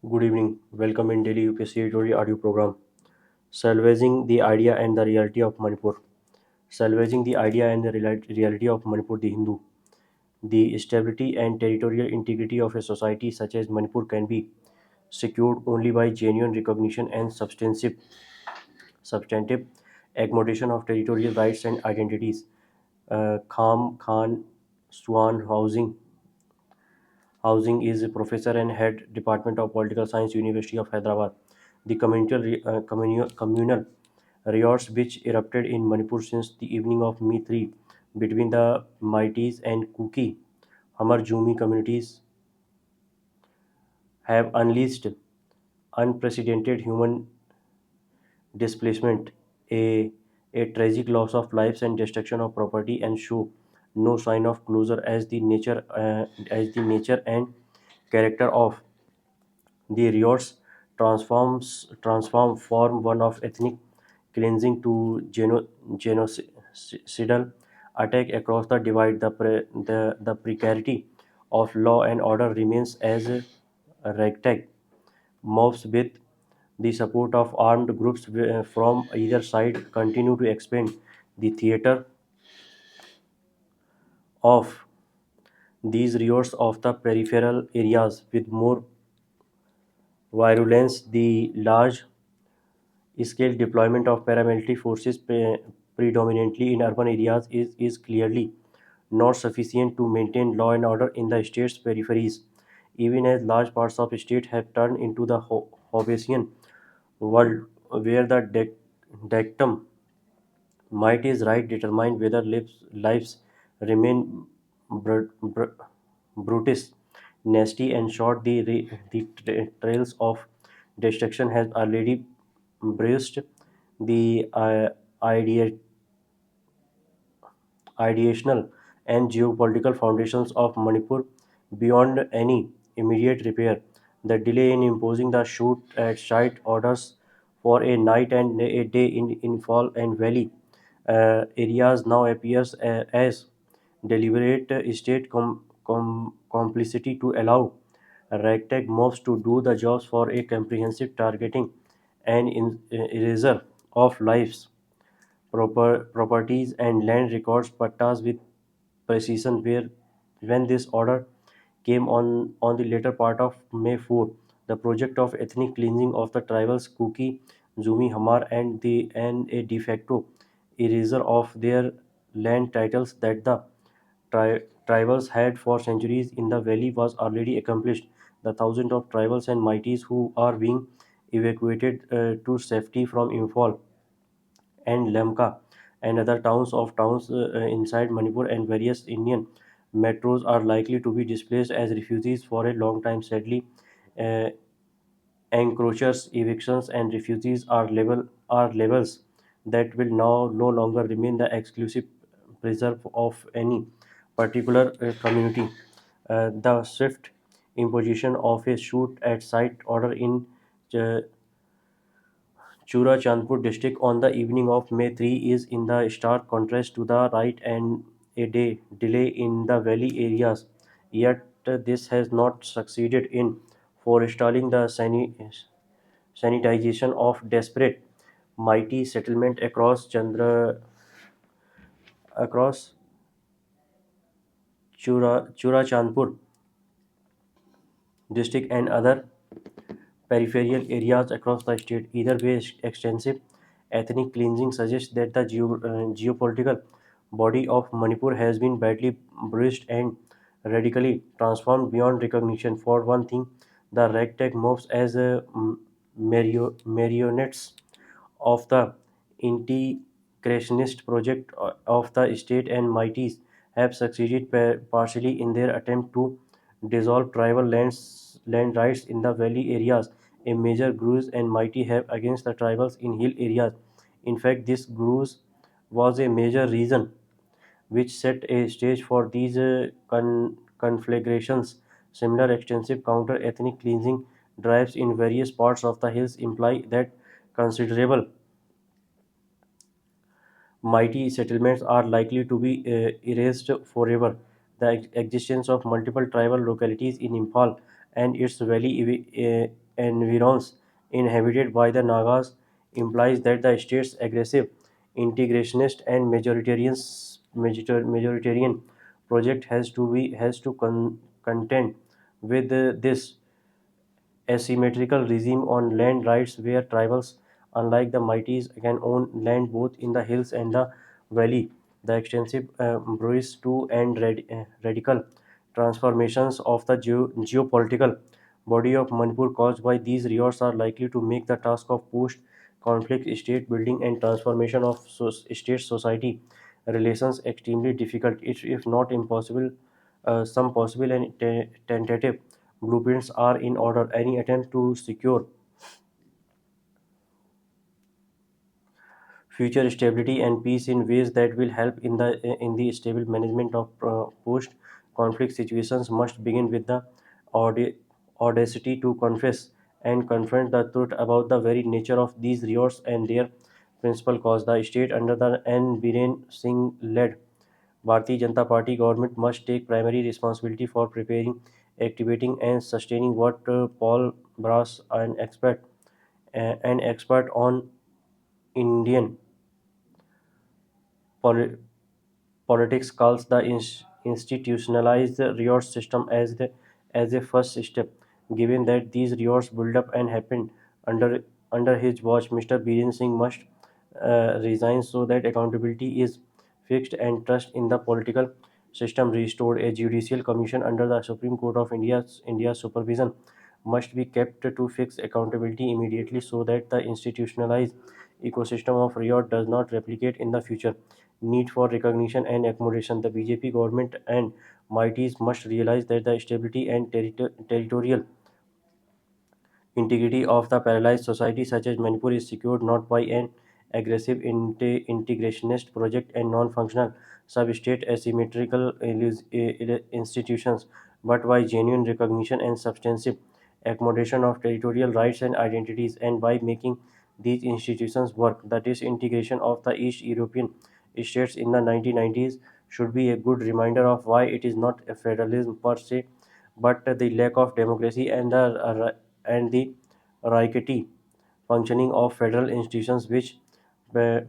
Good evening. Welcome in daily UPSC editorial audio program. Salvaging the idea and the reality of Manipur. Salvaging the idea and the reality of Manipur, the Hindu. The stability and territorial integrity of a society such as Manipur can be secured only by genuine recognition and substantive accommodation of territorial rights and identities. Kham Khan Swan Housing is a professor and head department of political science, University of Hyderabad. The communal riots which erupted in Manipur since the evening of May 3 between the Maitis and Kuki Hamar Jumi communities have unleashed unprecedented human displacement, a, a tragic loss of lives and destruction of property, and show no sign of closure as the nature and character of the riots transform form one of ethnic cleansing to genocidal attack across the divide. The precarity of law and order remains as a ragtag mobs with the support of armed groups from either side continue to expand the theater of these riots of the peripheral areas with more virulence. The large scale deployment of paramilitary forces predominantly in urban areas is clearly not sufficient to maintain law and order in the state's peripheries, even as large parts of the state have turned into the Hobbesian world where the dictum might is right determine whether lives remain brutus, nasty, and short. The trails of destruction has already braced the idea ideational and geopolitical foundations of Manipur beyond any immediate repair. The delay in imposing the shoot at sight orders for a night and a day in Fall and Valley areas now appears as deliberate state complicity to allow ragtag mobs to do the jobs for a comprehensive targeting and erasure of lives properties and land records pattas with precision where when this order came on the later part of May 4, the project of ethnic cleansing of the tribals Kuki, Zumi Hamar and a de facto erasure of their land titles that the tribals had for centuries in the valley was already accomplished. The thousands of tribals and mighties who are being evacuated to safety from Imphal and Lemka and other towns inside Manipur and various Indian metros are likely to be displaced as refugees for a long time. Sadly, uh, encroachers, evictions, and refugees are levels that will now no longer remain the exclusive preserve of any particular community. The swift imposition of a shoot at sight order in uh, Churachandpur district on the evening of May 3 is in the stark contrast to the right and a day delay in the valley areas. Yet this has not succeeded in forestalling the sanitization of desperate mighty settlement across Churachandpur district and other peripheral areas across the state. Either way, extensive ethnic cleansing suggests that the geopolitical body of Manipur has been badly bruised and radically transformed beyond recognition. For one thing, the ragtag mobs as marionettes of the integrationist project of the state and mighties have succeeded partially in their attempt to dissolve tribal land rights in the valley areas. A major bruise and mighty have against the tribals in hill areas. In fact, this bruise was a major reason which set a stage for these conflagrations. Similar extensive counter ethnic cleansing drives in various parts of the hills imply that considerable mighty settlements are likely to be erased forever. The existence of multiple tribal localities in Imphal and its valley environs inhabited by the Nagas implies that the state's aggressive integrationist and majoritarian project has to contend with this asymmetrical regime on land rights where tribals, unlike the Mighties, can own land both in the hills and the valley. The extensive bruise to and radical transformations of the geopolitical body of Manipur caused by these riots are likely to make the task of post-conflict state building and transformation of state society relations extremely difficult, if not impossible. Some possible and tentative blueprints are in order. Any attempt to secure future stability and peace in ways that will help in the stable management of post conflict situations must begin with the audi- audacity to confess and confront the truth about the very nature of these riots and their principal cause. The state under the N. Biren Singh led Bharatiya Janata Party government must take primary responsibility for preparing, activating, and sustaining what Paul Brass, an expert on Indian poli- politics, calls the institutionalized riot system as a first step. Given that these riots build up and happen under under his watch, Mr. Biren Singh must resign so that accountability is fixed and trust in the political system restored. A judicial commission under the Supreme Court of India's supervision must be kept to fix accountability immediately so that the institutionalized ecosystem of riot does not replicate in the future. Need for recognition and accommodation. The BJP government and mighties must realize that the stability and territorial integrity of the paralyzed society such as Manipur is secured not by an aggressive integrationist project and non-functional sub-state asymmetrical institutions, but by genuine recognition and substantive accommodation of territorial rights and identities, and by making these institutions work. The disintegration of the East European states in the 1990s should be a good reminder of why it is not a federalism per se, but the lack of democracy and the rickety functioning of federal institutions which uh,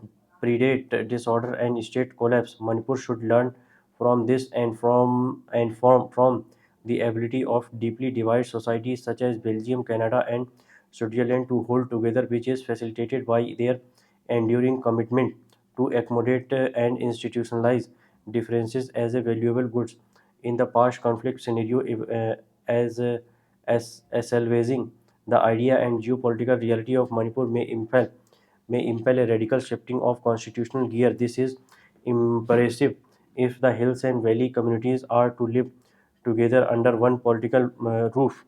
predate disorder and state collapse. Manipur should learn from this and from the ability of deeply divided societies such as Belgium, Canada, and Switzerland to hold together, which is facilitated by their enduring commitment to accommodate and institutionalize differences as a valuable goods. In the past conflict scenario, as as salvaging the idea and geopolitical reality of Manipur may impel a radical shifting of constitutional gear. This is impressive if the hills and valley communities are to live together under one political roof.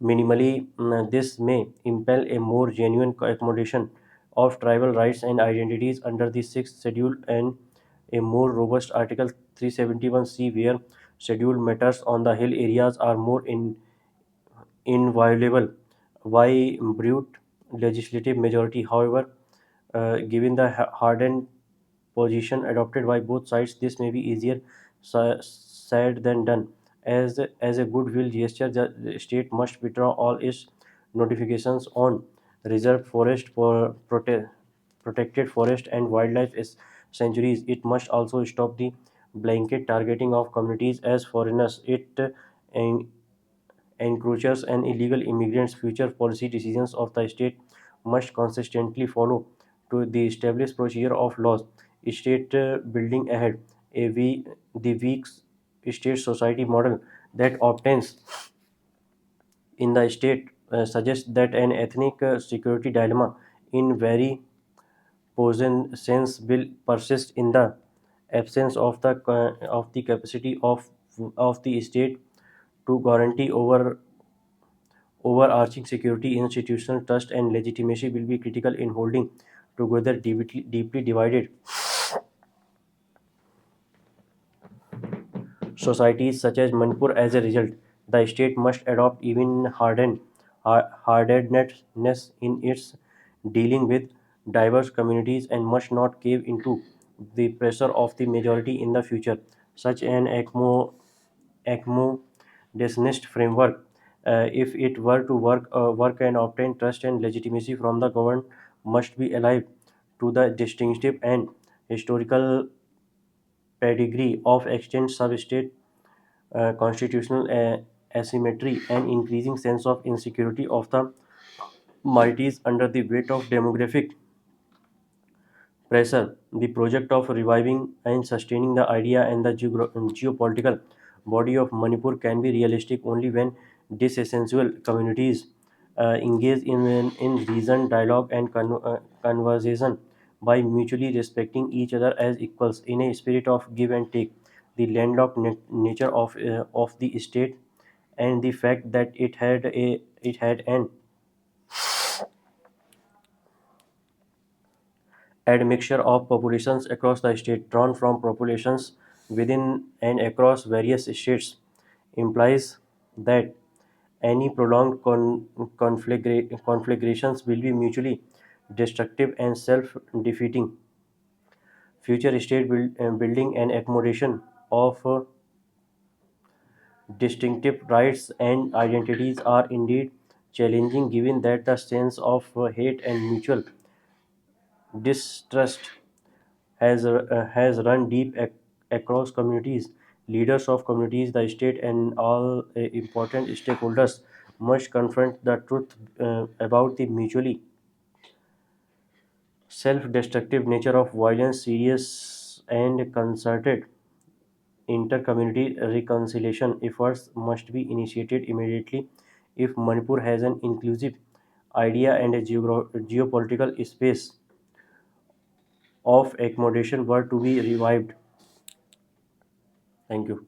Minimally, this may impel a more genuine accommodation of tribal rights and identities under the sixth schedule and a more robust Article 371C, where scheduled matters on the hill areas are more inviolable. Why brute legislative majority? However, given the hardened position adopted by both sides, this may be easier said than done. As a goodwill gesture, the state must withdraw all its notifications on reserved forest for protected forest and wildlife sanctuaries. It must also stop the blanket targeting of communities as foreigners. It encroachers and illegal immigrants. Future policy decisions of the state must consistently follow to the established procedure of laws. State building ahead. The weak state society model that obtains in the state suggests that an ethnic security dilemma in very potent sense will persist in the absence of the capacity of the state to guarantee overarching security. Institutional trust and legitimacy will be critical in holding together deeply divided societies such as Manipur. As a result, the state must adopt even hardenedness in its dealing with diverse communities and must not cave into the pressure of the majority in the future. Such an accommodationist framework if it were to work and obtain trust and legitimacy from the government, must be alive to the distinctive and historical pedigree of extant sub-state constitutional asymmetry and increasing sense of insecurity of the minorities under the weight of demographic pressure. The project of reviving and sustaining the idea and the geopolitical body of Manipur can be realistic only when disessential communities engage in reasoned dialogue and conversation by mutually respecting each other as equals in a spirit of give and take. The landlocked nature of the state and the fact that it had an admixture of populations across the state drawn from populations within and across various states implies that any prolonged conflagrations will be mutually destructive and self-defeating. Future state building and accommodation of distinctive rights and identities are indeed challenging given that the sense of hate and mutual distrust has run deep across communities. Leaders of communities, the state, and all important stakeholders must confront the truth about the mutually self-destructive nature of violence. Serious and concerted inter-community reconciliation efforts must be initiated immediately if Manipur has an inclusive idea and a geopolitical space of accommodation were to be revived. Thank you.